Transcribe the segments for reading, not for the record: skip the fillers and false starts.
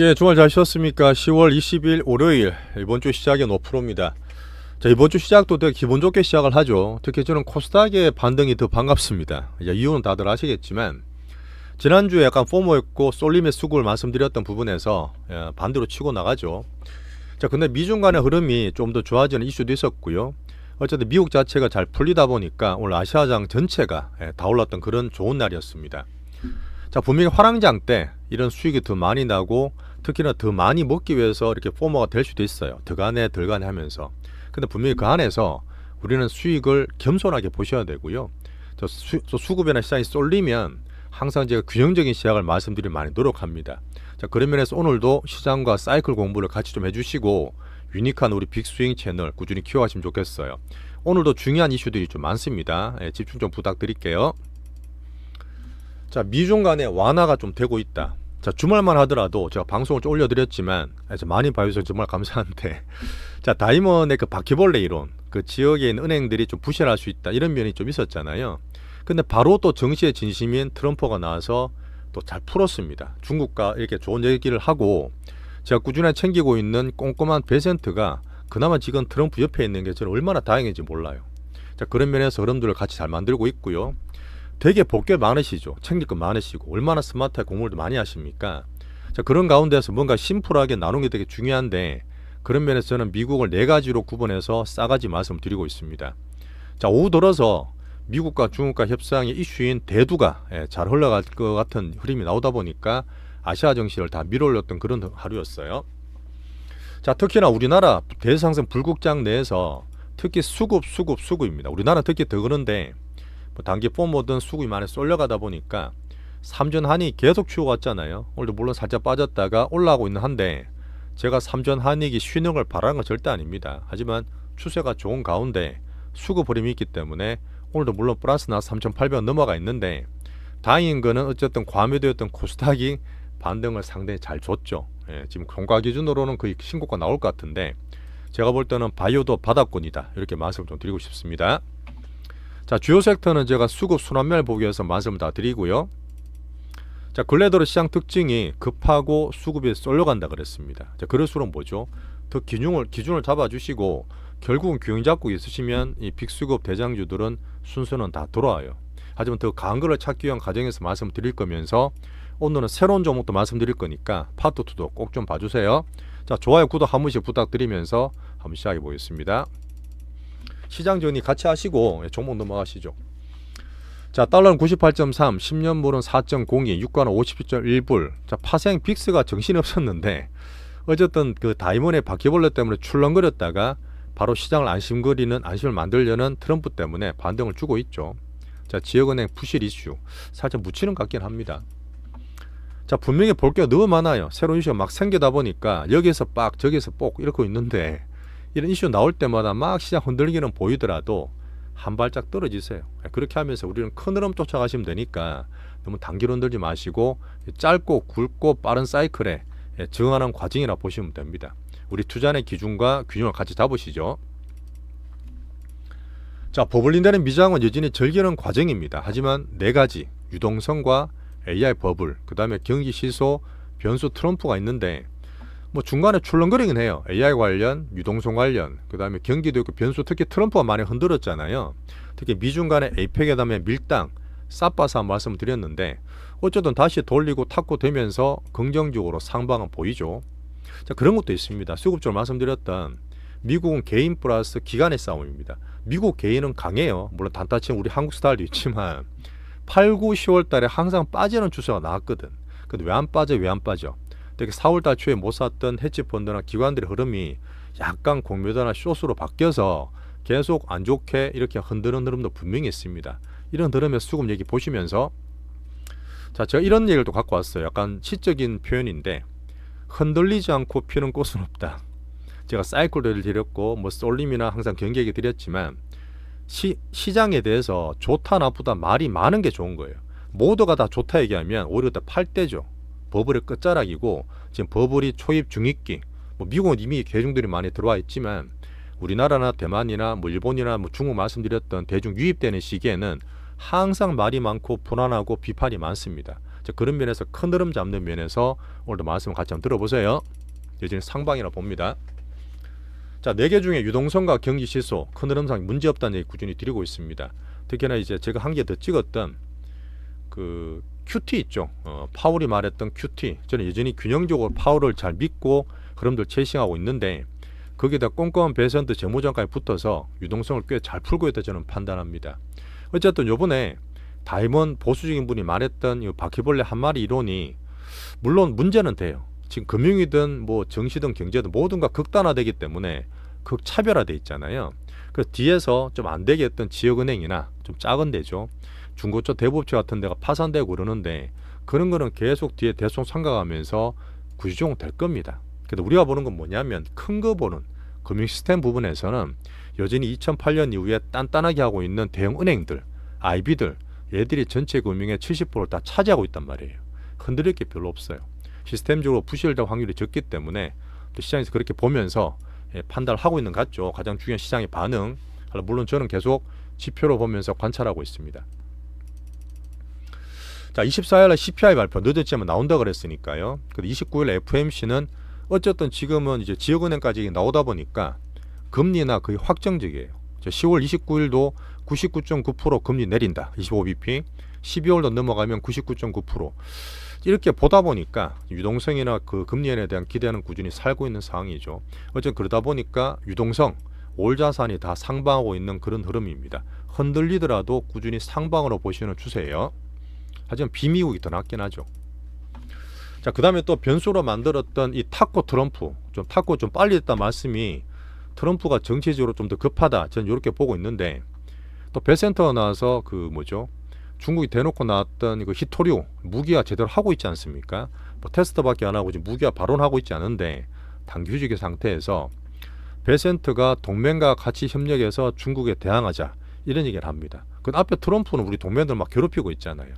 예, 주말 잘 쉬었습니까? 10월 20일 월요일 이번 주 시작은 5%입니다. 자, 이번 주 시작도 되게 기분 좋게 시작을 하죠. 특히 저는 코스닥의 반등이 더 반갑습니다. 이제 이유는 다들 아시겠지만 지난주에 약간 포모였고 쏠림의 수급을 말씀드렸던 부분에서 반대로 치고 나가죠. 자, 근데 미중 간의 흐름이 좀 더 좋아지는 이슈도 있었고요. 어쨌든 미국 자체가 잘 풀리다 보니까 오늘 아시아장 전체가 다 올랐던 그런 좋은 날이었습니다. 자, 분명히 화랑장 때 이런 수익이 더 많이 나고 특히나 더 많이 먹기 위해서 이렇게 포모가 될 수도 있어요. 덜간에 덜간에 하면서. 근데 분명히 그 안에서 우리는 수익을 겸손하게 보셔야 되고요. 저 수급이나 시장이 쏠리면 항상 제가 균형적인 시작을 말씀드리려 많이 노력합니다. 자, 그런 면에서 오늘도 시장과 사이클 공부를 같이 좀 해주시고 유니크한 우리 빅스윙 채널 꾸준히 키워가시면 좋겠어요. 오늘도 중요한 이슈들이 좀 많습니다. 집중 좀 부탁드릴게요. 자, 미중 간의 완화가 좀 되고 있다. 자, 주말만 하더라도 제가 방송을 좀 올려드렸지만 많이 봐주셔서 정말 감사한데 자, 다이먼의 그 바퀴벌레 이론, 그 지역에 있는 은행들이 좀 부실할 수 있다 이런 면이 좀 있었잖아요. 근데 바로 또 정치의 진심인 트럼프가 나와서 또 잘 풀었습니다. 중국과 이렇게 좋은 얘기를 하고 제가 꾸준히 챙기고 있는 꼼꼼한 베센트가 그나마 지금 트럼프 옆에 있는 게 저는 얼마나 다행인지 몰라요. 자, 그런 면에서 흐름들을 같이 잘 만들고 있고요. 되게 볼 게 많으시죠. 챙길 거 많으시고 얼마나 스마트하게 공부를 많이 하십니까? 자, 그런 가운데서 뭔가 심플하게 나누는 게 되게 중요한데 그런 면에서 저는 미국을 네 가지로 구분해서 싸가지 말씀드리고 있습니다. 자, 오후 들어서 미국과 중국과 협상의 이슈인 대두가 잘 흘러갈 것 같은 흐름이 나오다 보니까 아시아 정시를 다 밀어올렸던 그런 하루였어요. 자, 특히나 우리나라 대상승 불국장 내에서 특히 수급입니다. 우리나라 특히 더 그런데 뭐 단기 포모든 수급이 많이 쏠려가다 보니까 삼전한이 계속 치워왔잖아요. 오늘도 물론 살짝 빠졌다가 올라오고 있는 한데 제가 삼전한익이 쉬는 걸 바라는 건 절대 아닙니다. 하지만 추세가 좋은 가운데 수급 흐름이 있기 때문에 오늘도 물론 플러스 나서 3,800원 넘어가 있는데 다행인 거는 어쨌든 과매도였던 코스닥이 반등을 상당히 잘 줬죠. 지금 종가 기준으로는 거의 신고가 나올 것 같은데 제가 볼 때는 바이오도 바닥권이다 이렇게 말씀을 좀 드리고 싶습니다. 자, 주요 섹터는 제가 수급 순환면을 보기 위해서 말씀을 다 드리고요. 자, 근래 들어 시장 특징이 급하고 수급이 쏠려간다 그랬습니다. 자, 그럴수록 뭐죠? 더 기준을 잡아주시고 결국은 균형 잡고 있으시면 이 빅수급 대장주들은 순서는 다 돌아와요. 하지만 더 강한 거를 찾기 위한 과정에서 말씀드릴 거면서 오늘은 새로운 종목도 말씀드릴 거니까 파트 2도 꼭 좀 봐주세요. 자, 좋아요, 구독 한 번씩 부탁드리면서 한번 시작해 보겠습니다. 시장 정리 같이 하시고 종목 넘어가시죠. 자, 달러는 98.3, 10년물은 4.02, 유가는 52.1불. 자, 파생 빅스가 정신이 없었는데 어쨌든 그 다이몬의 바퀴벌레 때문에 출렁거렸다가 바로 시장을 안심을 만들려는 트럼프 때문에 반등을 주고 있죠. 자, 지역은행 부실 이슈 살짝 묻히는 것 같긴 합니다. 자, 분명히 볼 게 너무 많아요. 새로운 이슈가 막 생기다 보니까 여기에서 빡 저기에서 뽁 이렇게 있는데 이런 이슈 나올 때마다 막 시장 흔들기는 보이더라도 한 발짝 떨어지세요. 그렇게 하면서 우리는 큰 흐름 쫓아가시면 되니까 너무 단기로 흔들지 마시고 짧고 굵고 빠른 사이클에 증언하는 과정이라 보시면 됩니다. 우리 투자의 기준과 균형을 같이 잡으시죠. 자, 버블링되는 미장은 여전히 즐기는 과정입니다. 하지만 네 가지 유동성과 AI 버블, 그 다음에 경기 시소, 변수 트럼프가 있는데 뭐 중간에 출렁거리긴 해요. AI 관련, 유동성 관련, 그 다음에 경기도 있고 변수, 특히 트럼프가 많이 흔들었잖아요. 특히 미중 간의 에이펙에 다음에 밀당, 쌉바사 말씀을 드렸는데 어쨌든 다시 돌리고 탁고 되면서 긍정적으로 상방은 보이죠. 자, 그런 것도 있습니다. 수급적으로 말씀드렸던 미국은 개인 플러스 기관의 싸움입니다. 미국 개인은 강해요. 물론 단타 치는 우리 한국 스타일도 있지만 8, 9, 10월 달에 항상 빠지는 추세가 나왔거든. 근데 왜 안 빠져? 되게 4월달 초에 못 샀던 헤지펀드나 기관들의 흐름이 약간 공매도나 숏으로 바뀌어서 계속 안 좋게 이렇게 흔드는 흐름도 분명히 있습니다. 이런 흐름의 수급 얘기 보시면서 자, 제가 이런 얘기를 또 갖고 왔어요. 약간 시적인 표현인데 흔들리지 않고 피는 꽃은 없다. 제가 사이클을 드렸고 뭐 쏠림이나 항상 경기 얘기 드렸지만 시장에 대해서 좋다 나쁘다 말이 많은 게 좋은 거예요. 모두가 다 좋다 얘기하면 오히려 더 팔대죠. 버블의 끝자락이고 지금 버블이 초입 중입기. 뭐 미국은 이미 대중들이 많이 들어와 있지만 우리나라나 대만이나 뭐 일본이나 뭐 중국 말씀드렸던 대중 유입되는 시기에는 항상 말이 많고 불안하고 비판이 많습니다. 자, 그런 면에서 큰 흐름 잡는 면에서 오늘도 말씀을 같이 한번 들어보세요. 여전히 상방이라 봅니다. 자, 4개 중에 유동성과 경기 시소 큰 흐름상 문제없다는 얘기 꾸준히 드리고 있습니다. 특히나 이제 제가 한 개 더 찍었던 그 QT 있죠. 파월이 말했던 QT. 저는 여전히 균형적으로 파월을 잘 믿고 흐름들 체싱하고 있는데 거기다 꼼꼼한 배선트 재무장까지 붙어서 유동성을 꽤 잘 풀고 있다 저는 판단합니다. 어쨌든 요번에 다이먼 보수적인 분이 말했던 이 바퀴벌레 한 마리 이론이 물론 문제는 돼요. 지금 금융이든 뭐 정시든 경제든 모든 가 극단화되기 때문에 극차별화돼 있잖아요. 그래서 뒤에서 좀 안 되게 했던 지역은행이나 좀 작은 데죠. 중고차 대부업체 같은 데가 파산되고 그러는데 그런 거는 계속 뒤에 대손 상가가면서 구조조정 될 겁니다. 그래서 우리가 보는 건 뭐냐면 큰 거 보는 금융 시스템 부분에서는 여전히 2008년 이후에 단단하게 하고 있는 대형 은행들, IB들 얘들이 전체 금융의 70%를 다 차지하고 있단 말이에요. 흔들릴 게 별로 없어요. 시스템적으로 부실될 확률이 적기 때문에 또 시장에서 그렇게 보면서 판단을 하고 있는 것 같죠. 가장 중요한 시장의 반응. 물론 저는 계속 지표로 보면서 관찰하고 있습니다. 자, 24일날 CPI 발표 늦었지만 나온다 그랬으니까요. 근데 29일 FOMC는 어쨌든 지금은 이제 지역은행까지 나오다 보니까 금리나 거의 확정적이에요. 10월 29일도 99.9% 금리 내린다. 25bp. 12월도 넘어가면 99.9%. 이렇게 보다 보니까 유동성이나 그 금리에 대한 기대는 꾸준히 살고 있는 상황이죠. 어쨌든 그러다 보니까 유동성, 올 자산이 다 상방하고 있는 그런 흐름입니다. 흔들리더라도 꾸준히 상방으로 보시는 추세예요. 하지만 비미국이 더 낫긴 하죠. 자, 그 다음에 또 변수로 만들었던 이 타코 트럼프, 좀 타코 좀 빨리 했다 말씀이 트럼프가 정치적으로 좀 더 급하다. 저는 이렇게 보고 있는데 또 배센터가 나와서 그 뭐죠? 중국이 대놓고 나왔던 그 히토류 무기화 제대로 하고 있지 않습니까? 뭐 테스트밖에 안 하고 지금 무기화 발언하고 있지 않은데 단기 휴직의 상태에서 배센트가 동맹과 같이 협력해서 중국에 대항하자 이런 얘기를 합니다. 그 앞에 트럼프는 우리 동맹들 막 괴롭히고 있잖아요.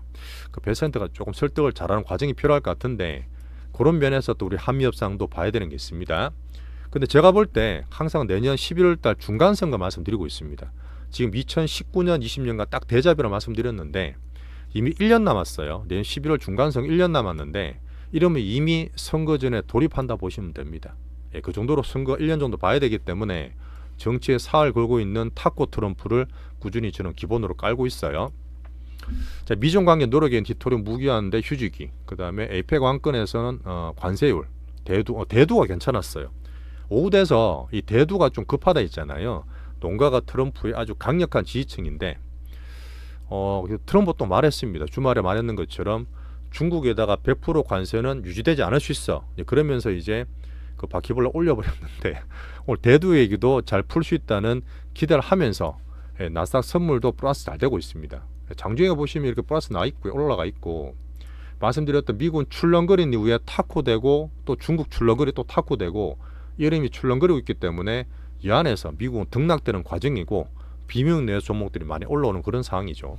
그 배센트가 조금 설득을 잘하는 과정이 필요할 것 같은데 그런 면에서 또 우리 한미 협상도 봐야 되는 게 있습니다. 근데 제가 볼 때 항상 내년 11월 달 중간선거 말씀드리고 있습니다. 지금 2019년 20년간 딱 대자뷰로 말씀드렸는데 이미 1년 남았어요. 내년 11월 중간선거 1년 남았는데 이러면 이미 선거 전에 돌입한다 보시면 됩니다. 예, 그 정도로 선거 1년 정도 봐야 되기 때문에 정치에 사활 걸고 있는 타코 트럼프를 꾸준히 저는 기본으로 깔고 있어요. 자, 미중 관계 노력인 히토류 무기화인데 휴지기, 그 다음에 에이펙 왕권에서는 관세율, 대두가 괜찮았어요. 오후 돼서 이 대두가 좀 급하다 있잖아요. 농가가 트럼프의 아주 강력한 지지층인데 트럼프 또 말했습니다. 주말에 말했는 것처럼 중국에다가 100% 관세는 유지되지 않을 수 있어. 그러면서 이제 그 바퀴벌레 올려버렸는데 오늘 대두 얘기도 잘 풀 수 있다는 기대를 하면서 나스닥 선물도 플러스 잘 되고 있습니다. 장중에 보시면 이렇게 플러스 나 있고 올라가 있고 말씀드렸던 미군 출렁거린 이후에 타코되고 또 중국 출렁거리 또 타코되고 이름이 출렁거리고 있기 때문에 이 안에서 미국은 등락되는 과정이고 비명 내 종목들이 많이 올라오는 그런 상황이죠.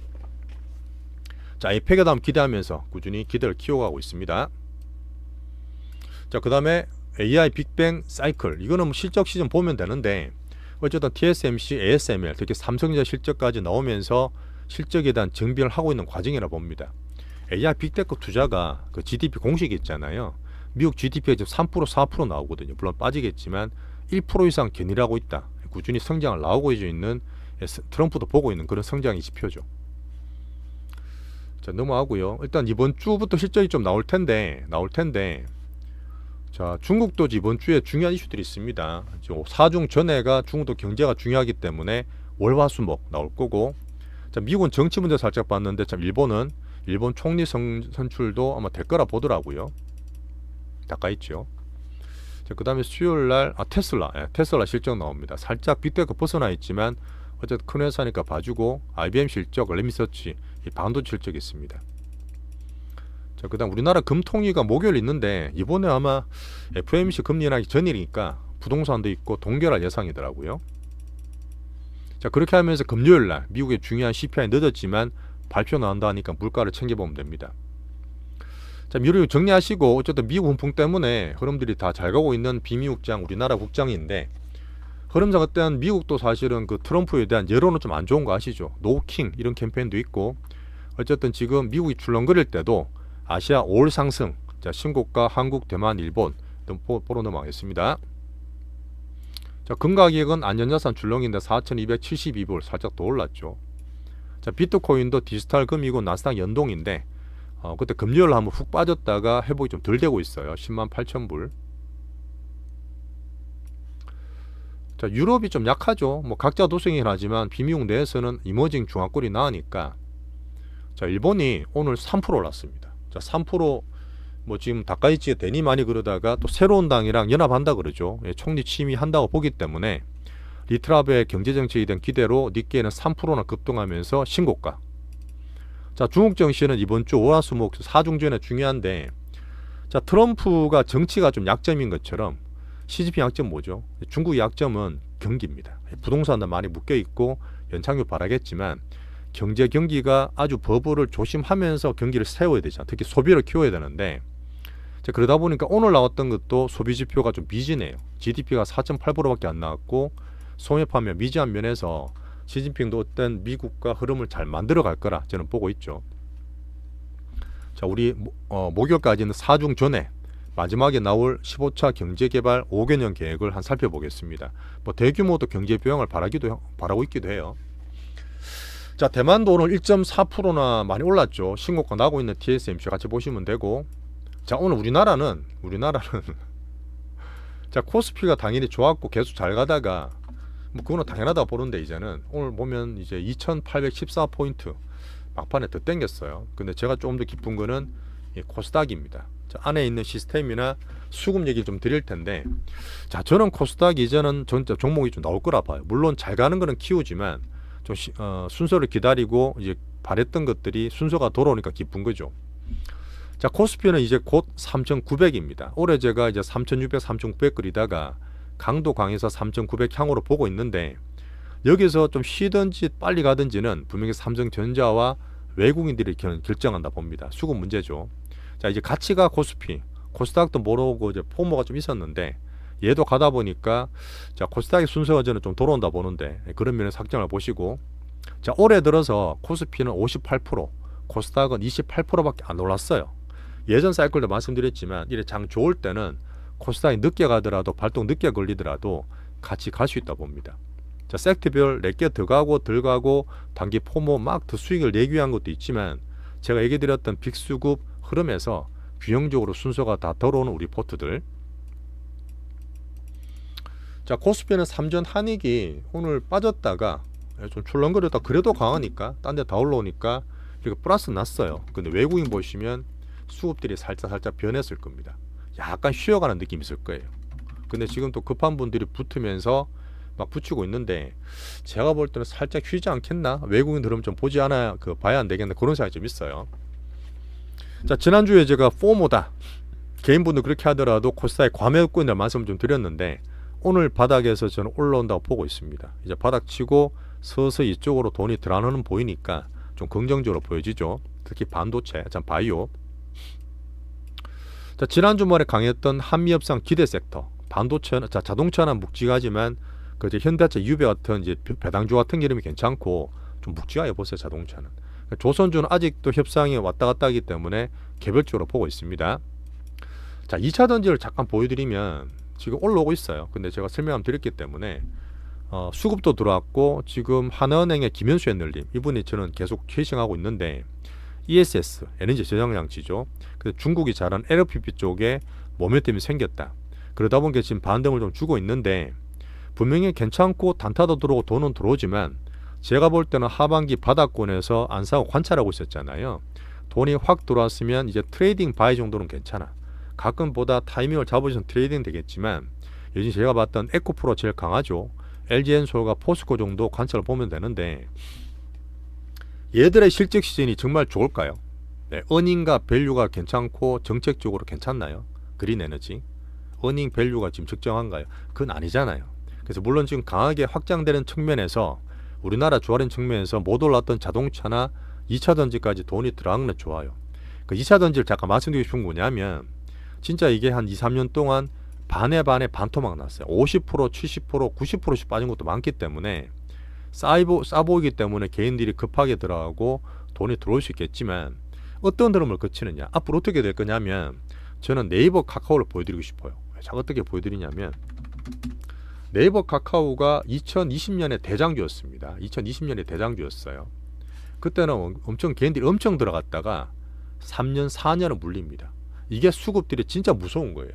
자, 에이펙에 다음 기대하면서 꾸준히 기대를 키워가고 있습니다. 자, 그 다음에 AI 빅뱅 사이클, 이거는 뭐 실적 시즌 보면 되는데 어쨌든 TSMC, ASML, 특히 삼성전자 실적까지 나오면서 실적에 대한 정비를 하고 있는 과정이라 봅니다. AI 빅테크 투자가 그 GDP 공식이 있잖아요. 미국 GDP가 지금 3% 4% 나오거든요. 물론 빠지겠지만 1% 이상 견인하고 있다. 꾸준히 성장을 나오고 있는 트럼프도 보고 있는 그런 성장의 지표죠. 자, 넘어가고요. 일단 이번 주부터 실적이 좀 나올 텐데 자, 중국도 이번 주에 중요한 이슈들이 있습니다. 사중 전해가 중국도 경제가 중요하기 때문에 월화수목 나올 거고, 자, 미국은 정치 문제 살짝 봤는데 참 일본 총리 선출도 아마 될 거라 보더라고요. 닦아 있죠. 그 다음에 수요일날 테슬라 실적 나옵니다. 살짝 빅테크 벗어나 있지만 어쨌든 큰 회사니까 봐주고, IBM 실적, 레미서치, 반도체 실적이 있습니다. 자, 그 다음 우리나라 금통위가 목요일 있는데 이번에 아마 FOMC 금리 인하기 전이니까 부동산도 있고 동결할 예상이더라고요. 자, 그렇게 하면서 금요일날 미국의 중요한 CPI 늦었지만 발표 나온다 하니까 물가를 챙겨보면 됩니다. 자, 미국 정리하시고, 어쨌든 미국 훈풍 때문에 흐름들이 다 잘 가고 있는 비미국장, 우리나라 국장인데, 흐름상 그때는 미국도 사실은 그 트럼프에 대한 여론은 좀 안 좋은 거 아시죠? 노킹 이런 캠페인도 있고, 어쨌든 지금 미국이 출렁거릴 때도 아시아 올 상승. 자, 신고가 한국, 대만, 일본 등 보러 넘어가겠습니다. 자, 금가격은 안전자산 줄렁인데 4,272불 살짝 더 올랐죠. 자, 비트코인도 디지털 금이고 나스닥 연동인데 그때 금요일 한번 훅 빠졌다가 회복이 좀 덜 되고 있어요. 108,000불. 자, 유럽이 좀 약하죠. 뭐 각자 도생이긴 하지만 비미국 내에서는 이머징 중화권이 나으니까. 자, 일본이 오늘 3% 올랐습니다. 자, 3% 뭐 지금 다카이치가 대니 많이 그러다가 또 새로운 당이랑 연합한다 그러죠. 예, 총리 취임한다고 보기 때문에 리트라베의 경제정책에 대한 기대로 니케이는 3%나 급등하면서 신고가. 자, 중국 증시는 이번 주 월화수목 4중전에 중요한데, 자, 트럼프가 정치가 좀 약점인 것처럼 시진핑 약점 뭐죠? 중국의 약점은 경기입니다. 부동산도 많이 묶여있고 연착륙 바라겠지만 경제 경기가 아주 버블을 조심하면서 경기를 세워야 되잖아. 특히 소비를 키워야 되는데, 자, 그러다 보니까 오늘 나왔던 것도 소비 지표가 좀 미진해요. GDP가 4.8%밖에 안 나왔고 소매파면 미지한 면에서 시진핑도 어떤 미국과 흐름을 잘 만들어 갈 거라 저는 보고 있죠. 자, 우리 목요일까지는 4중 전에 마지막에 나올 15차 경제개발 5개년 계획을 한 살펴보겠습니다. 뭐 대규모도 경제 부양을 바라고 있기도 해요. 자, 대만도 오늘 1.4%나 많이 올랐죠. 신고가 나고 있는 TSMC 같이 보시면 되고, 자, 오늘 우리나라는 자, 코스피가 당연히 좋았고 계속 잘 가다가 뭐 그거는 당연하다 보는데, 이제는 오늘 보면 이제 2814포인트 막판에 더 땡겼어요. 근데 제가 조금 더 기쁜 거는 이 코스닥입니다. 자, 안에 있는 시스템이나 수급 얘기를 좀 드릴 텐데, 자, 저는 코스닥 이제는 전체 종목이 좀 나올 거라 봐요. 물론 잘 가는 거는 키우지만 좀 순서를 기다리고 이제 바랬던 것들이 순서가 돌아오니까 기쁜 거죠. 자, 코스피는 이제 곧 3,900입니다. 올해 제가 이제 3,600, 3,900 그리다가 강도 강해서 3,900 향으로 보고 있는데, 여기서 좀 쉬든지 빨리 가든지는 분명히 삼성전자와 외국인들이 결정한다 봅니다. 수급 문제죠. 자, 이제 가치가 코스피, 코스닥도 모르고 이제 포모가 좀 있었는데 얘도 가다 보니까 자, 코스닥의 순서가 저는 좀 돌아온다 보는데 그런 면에서 확정을 보시고, 자, 올해 들어서 코스피는 58%, 코스닥은 28%밖에 안 올랐어요. 예전 사이클도 말씀드렸지만 이래 장 좋을 때는 코스닥이 늦게 가더라도 발동 늦게 걸리더라도 같이 갈 수 있다 봅니다. 자, 섹터별 내게 더 가고 덜 가고 단기 포모 막 더 수익을 내기 위한 것도 있지만 제가 얘기 드렸던 빅수급 흐름에서 균형적으로 순서가 다 들어오는 우리 포트들. 자, 코스피는 3전 한익이 오늘 빠졌다가 좀 출렁거렸다 그래도 강하니까 딴 데 다 올라오니까 이렇게 플러스 났어요. 근데 외국인 보시면 수급들이 살짝 변했을 겁니다. 약간 쉬어가는 느낌이 있을 거예요. 근데 지금 또 급한 분들이 붙으면서 막 붙이고 있는데 제가 볼 때는 살짝 쉬지 않겠나? 외국인 흐름 좀 보지 않아야 봐야 안 되겠나? 그런 생각이 좀 있어요. 자, 지난주에 제가 포모다 개인분들 그렇게 하더라도 코스닥에 과매입고 있는 말씀을 좀 드렸는데 오늘 바닥에서 저는 올라온다고 보고 있습니다. 이제 바닥 치고 서서히 이쪽으로 돈이 들어가는 보이니까 좀 긍정적으로 보여지죠. 특히 반도체, 참 바이오. 자, 지난 주말에 강했던 한미협상 기대 섹터, 반도체는 자, 자동차는 묵직하지만 그 이제 현대차, 유배 같은 이제 배당주 같은 이름이 괜찮고 좀 묵직해요. 보세요, 자동차는. 조선주는 아직도 협상이 왔다 갔다 하기 때문에 개별적으로 보고 있습니다. 자, 2차 전지를 잠깐 보여드리면 지금 올라오고 있어요. 근데 제가 설명 드렸기 때문에 수급도 들어왔고 지금 하나은행의 김현수 애널님 이분이 저는 계속 캐싱하고 있는데 ESS 에너지 저장장치죠. 그래서 중국이 잘한 LPP 쪽에 모멘텀이 생겼다. 그러다 보니까 지금 반등을 좀 주고 있는데 분명히 괜찮고 단타도 들어오고 돈은 들어오지만 제가 볼 때는 하반기 바닥권에서 안 사고 관찰하고 있었잖아요. 돈이 확 들어왔으면 이제 트레이딩 바이 정도는 괜찮아. 가끔 보다 타이밍을 잡으시면 트레이딩 되겠지만 요즘 제가 봤던 에코프로 제일 강하죠. LG엔솔과 포스코 정도 관찰을 보면 되는데 얘들의 실적 시즌이 정말 좋을까요? 네, 어닝과 밸류가 괜찮고 정책적으로 괜찮나요? 그린에너지 어닝 밸류가 지금 적정한가요? 그건 아니잖아요. 그래서 물론 지금 강하게 확장되는 측면에서 우리나라 주화린 측면에서 못 올랐던 자동차나 2차 전지까지 돈이 들어간 건 좋아요. 그 2차 전지를 잠깐 말씀드리고 싶은 게 뭐냐면 진짜 이게 한 2, 3년 동안 반에 반토막 났어요. 50%, 70%, 90%씩 빠진 것도 많기 때문에 싸 보이기 때문에 개인들이 급하게 들어가고 돈이 들어올 수 있겠지만 어떤 흐름을 거치느냐, 앞으로 어떻게 될 거냐면 저는 네이버 카카오를 보여드리고 싶어요. 자, 어떻게 보여드리냐면 네이버 카카오가 2020년에 대장주였습니다. 2020년에 대장주였어요. 그때는 엄청 개인들이 엄청 들어갔다가 3년 4년은 물립니다. 이게 수급들이 진짜 무서운 거예요.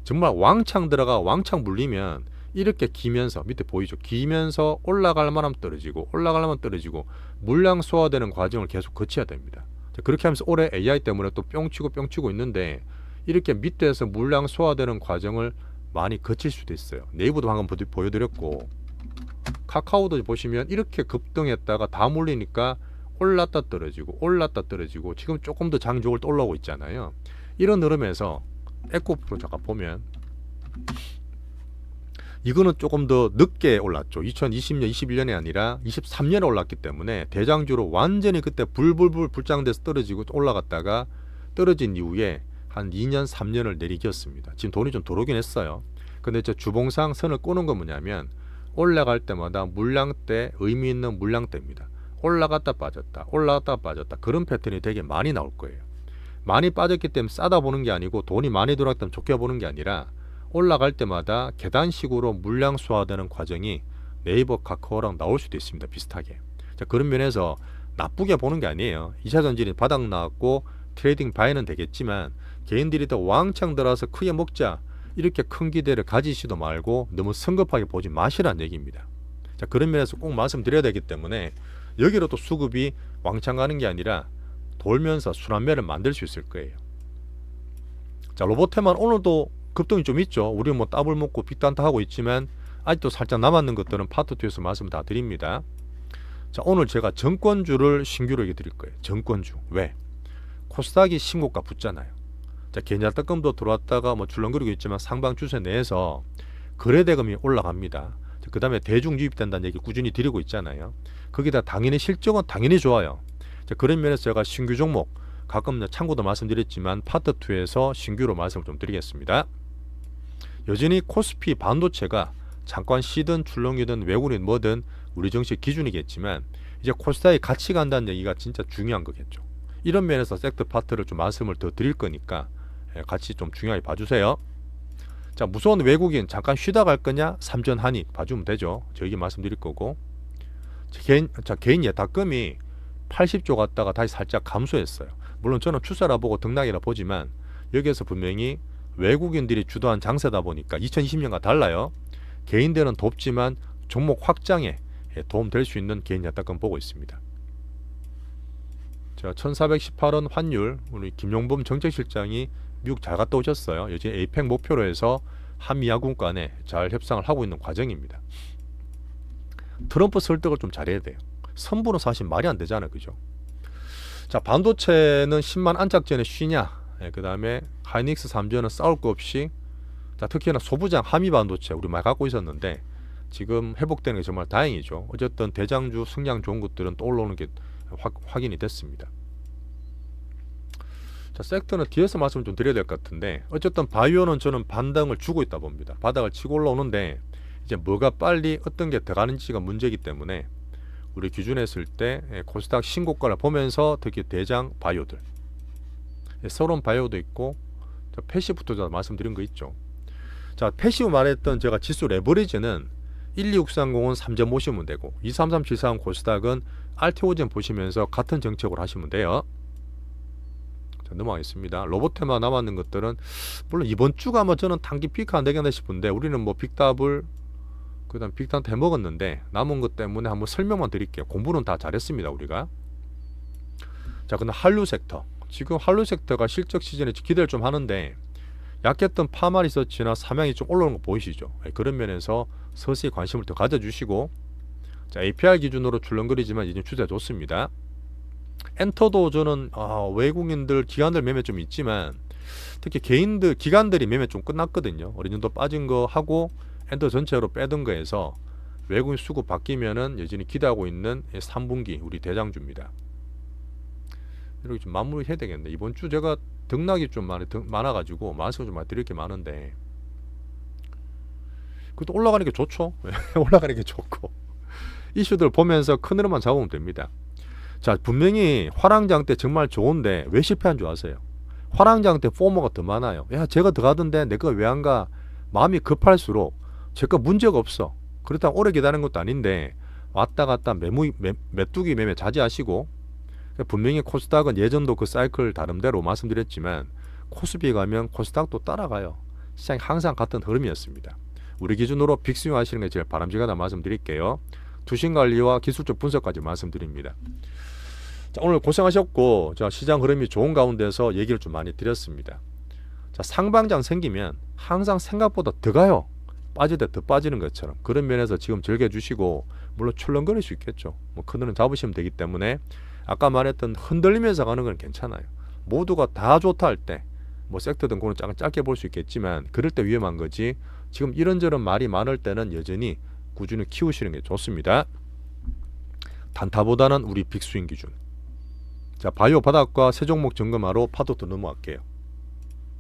정말 왕창 들어가 왕창 물리면 이렇게 기면서 밑에 보이죠? 기면서 올라갈 만하면 떨어지고 올라갈 만하면 떨어지고 물량 소화되는 과정을 계속 거쳐야 됩니다. 그렇게 하면서 올해 AI 때문에 또 뿅치고 뿅치고 있는데 이렇게 밑에서 물량 소화되는 과정을 많이 거칠 수도 있어요. 네이버도 방금 보여드렸고 카카오도 보시면 이렇게 급등했다가 다 물리니까 올랐다 떨어지고 올랐다 떨어지고 지금 조금 더 장족을 또 올라오고 있잖아요. 이런 흐름에서 에코프로 잠깐 보면 이거는 조금 더 늦게 올랐죠. 2020년, 21년이 아니라 23년에 올랐기 때문에 대장주로 완전히 그때 불불불 불장돼서 떨어지고 올라갔다가 떨어진 이후에 한 2년, 3년을 내리겼습니다. 지금 돈이 좀 들어오긴 했어요. 근데 저 주봉상 선을 꼬는 건 뭐냐면 올라갈 때마다 물량대, 의미 있는 물량대입니다. 올라갔다 빠졌다, 올라갔다 빠졌다 그런 패턴이 되게 많이 나올 거예요. 많이 빠졌기 때문에 싸다 보는 게 아니고 돈이 많이 들어왔기 때문에 좋게 보는 게 아니라 올라갈 때마다 계단식으로 물량 소화되는 과정이 네이버 카카오랑 나올 수도 있습니다. 비슷하게. 자, 그런 면에서 나쁘게 보는 게 아니에요. 2차전지는 바닥 나왔고 트레이딩 바이는 되겠지만 개인들이 더 왕창 들어와서 크게 먹자 이렇게 큰 기대를 가지시도 말고 너무 성급하게 보지 마시라는 얘기입니다. 자, 그런 면에서 꼭 말씀드려야 되기 때문에 여기로 또 수급이 왕창 가는 게 아니라 돌면서 순환매를 만들 수 있을 거예요. 자, 로보테만 오늘도 급등이 좀 있죠. 우리는 뭐 더블 먹고 빅단타 하고 있지만 아직도 살짝 남았는 것들은 파트 2에서 말씀 다 드립니다. 자, 오늘 제가 정권주를 신규로 얘기 드릴 거예요. 정권주. 왜? 코스닥이 신고가 붙잖아요. 자, 개인자금도 들어왔다가 뭐 출렁거리고 있지만 상방 추세 내에서 거래대금이 올라갑니다. 그 다음에 대중 유입된다는 얘기 꾸준히 드리고 있잖아요. 거기다 당연히 실적은 당연히 좋아요. 자, 그런 면에서 제가 신규 종목 가끔 참고도 말씀드렸지만 파트 2에서 신규로 말씀을 좀 드리겠습니다. 여전히 코스피 반도체가 잠깐 쉬든 출렁이든 외국인 뭐든 우리 정시 기준이겠지만 이제 코스닥이 같이 간다는 얘기가 진짜 중요한 거겠죠. 이런 면에서 섹터 파트를 좀 말씀을 더 드릴 거니까 같이 좀 중요하게 봐주세요. 자, 무서운 외국인 잠깐 쉬다 갈 거냐? 삼전 한익 봐주면 되죠. 저 얘기 말씀드릴 거고. 개인 예탁금이 80조 갔다가 다시 살짝 감소했어요. 물론 저는 추세라 보고 등락이라 보지만 여기에서 분명히 외국인들이 주도한 장세다 보니까 2020년과 달라요. 개인들은 돕지만 종목 확장에 도움 될 수 있는 개인 예탁금 보고 있습니다. 자, 1418원 환율 우리 김용범 정책실장이 미국 잘 갔다 오셨어요. 요즘 에이펙 목표로 해서 한미야군 간에 잘 협상을 하고 있는 과정입니다. 트럼프 설득을 좀 잘해야 돼요. 선부는 사실 말이 안 되잖아요. 그죠? 자, 반도체는 10만 안착전에 쉬냐? 그 다음에 하이닉스 3전은 싸울 거 없이 자, 특히나 소부장 하미 반도체 우리 많이 갖고 있었는데 지금 회복되는 게 정말 다행이죠. 어쨌든 대장주 성장 좋은 것들은 또 올라오는 게 확인이 됐습니다. 자, 섹터는 뒤에서 말씀을 좀 드려야 될 것 같은데 어쨌든 바이오는 저는 반등을 주고 있다 봅니다. 바닥을 치고 올라오는데 이제 뭐가 빨리 어떤 게 들어가는지가 문제이기 때문에 우리 기준에 했을 때 코스닥 신고가를 보면서 특히 대장 바이오들 서론 바이오도 있고 패시브 투자 말씀드린 거 있죠. 자, 패시브 말했던 제가 지수 레버리지는 12630은 3점 보시면 되고 233741 코스닥은 알테오젠 보시면서 같은 정책으로 하시면 돼요. 자, 넘어가겠습니다. 로보테마 남았는 것들은 물론 이번 주가 뭐 저는 단기 피크 안 되겠나 싶은데 우리는 뭐 빅답을 그 다음 빅단타 해먹었는데 남은 것 때문에 한번 설명만 드릴게요. 공부는 다 잘했습니다 우리가. 자, 근데 한류 섹터 지금 한류 섹터가 실적 시즌에 기대를 좀 하는데 약했던 파마 리서치나 삼양이 좀 올라오는 거 보이시죠? 그런 면에서 서서히 관심을 더 가져주시고 자, APR 기준으로 출렁거리지만 이제 추세 좋습니다. 엔터도 저는 외국인들 기관들 매매 좀 있지만 특히 개인들 기관들이 매매 좀 끝났거든요. 어느 정도 빠진 거 하고 엔터 전체로 빼던 거에서 외국인 수급 바뀌면은 여전히 기대하고 있는 3분기 우리 대장주입니다. 이렇게 좀 마무리 해야 되겠네. 이번 주 제가 등락이 좀 많아가지고 말씀을 좀 많이 드릴 게 많은데 그것도 올라가는 게 좋죠. 올라가는 게 좋고 이슈들 보면서 큰 흐름만 잡으면 됩니다. 자, 분명히 화랑장 때 정말 좋은데 왜 실패한 줄 아세요? 화랑장 때 포머가 더 많아요. 야, 제가 더 가던데 내 거 왜 안 가? 마음이 급할수록 제거 문제가 없어. 그렇다고 오래 기다리는 것도 아닌데 왔다 갔다 메뚜기 매매 자제하시고, 분명히 코스닥은 예전도 그 사이클 다름대로 말씀드렸지만 코스피 가면 코스닥도 따라가요. 시장이 항상 같은 흐름이었습니다. 우리 기준으로 빅스윙 하시는 게 제일 바람직하다 말씀드릴게요. 투신 관리와 기술적 분석까지 말씀드립니다. 자, 오늘 고생하셨고, 자, 시장 흐름이 좋은 가운데서 얘기를 좀 많이 드렸습니다. 자, 상방장 생기면 항상 생각보다 더 가요. 빠질 때 더 빠지는 것처럼. 그런 면에서 지금 즐겨주시고, 물론 출렁거릴 수 있겠죠. 뭐 큰돈은 잡으시면 되기 때문에 아까 말했던 흔들리면서 가는 건 괜찮아요. 모두가 다 좋다 할 때, 뭐 섹터든 그건 짧게 볼 수 있겠지만 그럴 때 위험한 거지. 지금 이런저런 말이 많을 때는 여전히 꾸준히 키우시는 게 좋습니다. 단타보다는 우리 빅스윙 기준. 자, 바이오 바닥과 새 종목 점검하러 파도도 넘어갈게요.